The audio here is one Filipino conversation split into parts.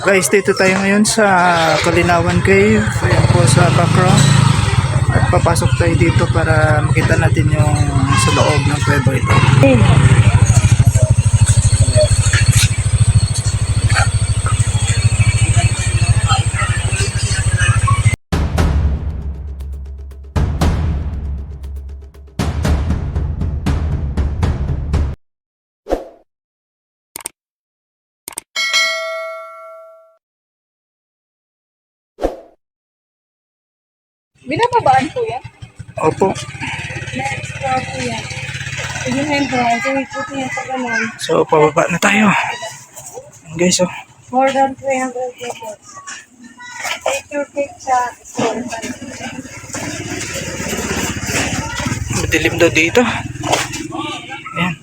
Guys, dito tayo ngayon sa Kalinawan Cave. Ayan po sa background. At papasok tayo dito para makita natin yung sa loob ng kuweba ito. Binababaan po yan? Opo. Next floor po yan. Yung entrance, so ikot niya sa ganun. So, pababa na tayo. Ayan guys, oh. More than 300 meters. Take your pick sa store. Madilim daw dito. Ayan.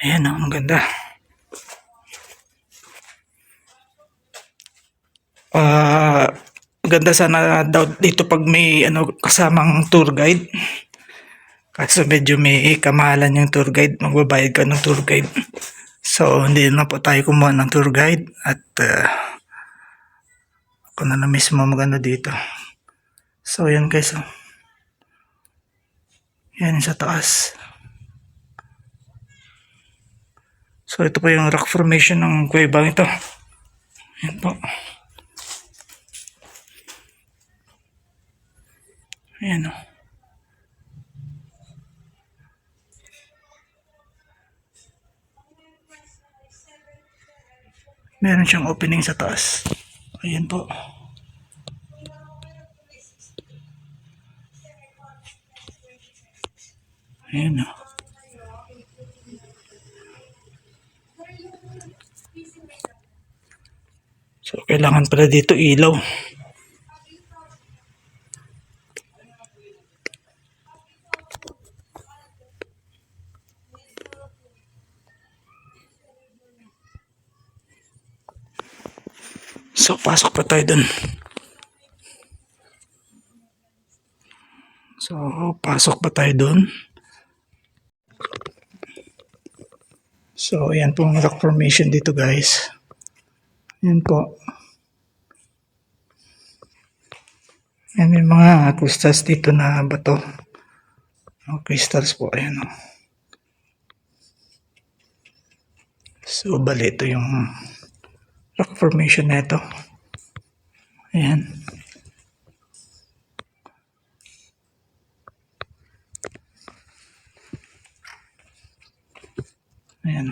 Ayan, oh, ang ganda. Ganda sana daw dito pag may kasamang tour guide. Kaso medyo may kamahalan yung tour guide. Magbabayad ka ng tour guide. So, hindi na po tayo kumuha ng tour guide. At ako na mismo magano dito. So, yan guys. Oh. Yan sa taas. So, ito po yung rock formation ng kuwebang ito. Yan po. Ayan o. Meron siyang opening sa taas. Ayan po. Ayan o. So, kailangan pala dito ilaw. So, pasok pa tayo dun. So, pasok pa tayo dun. So, ayan pong rock formation dito guys. Ayan po. Ayan may mga crystals dito na bato. Oh, crystals po. Ayan o. So, bali ito yung rock formation na ito. Ayan. Ayan.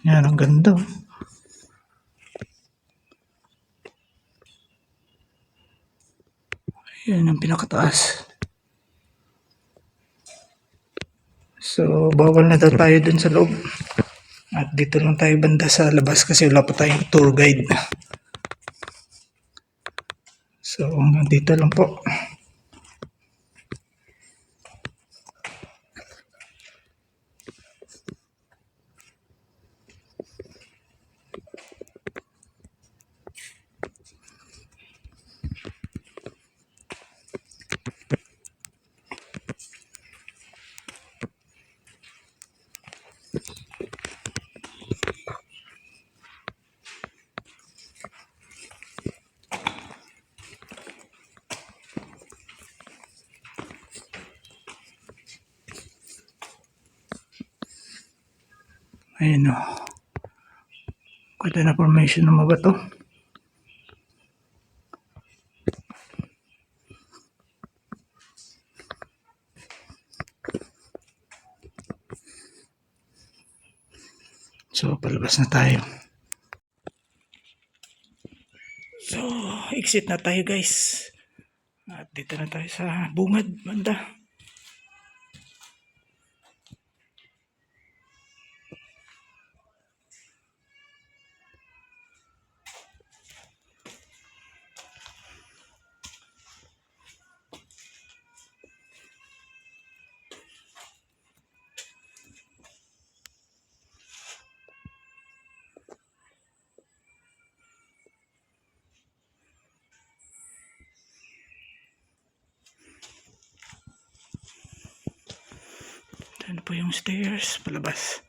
Ayan, ang ganda. Ayan ang pinakataas. So, bawal na daw tayo dun sa loob. At dito lang tayo banda sa labas kasi wala pa tayong tour guide. So, hanggang dito lang po. Ayan o. Ganda na formation ng mga bato. So, palabas na tayo. So, exit na tayo guys. At dito na tayo sa bungad banda. Ano po yung stairs palabas.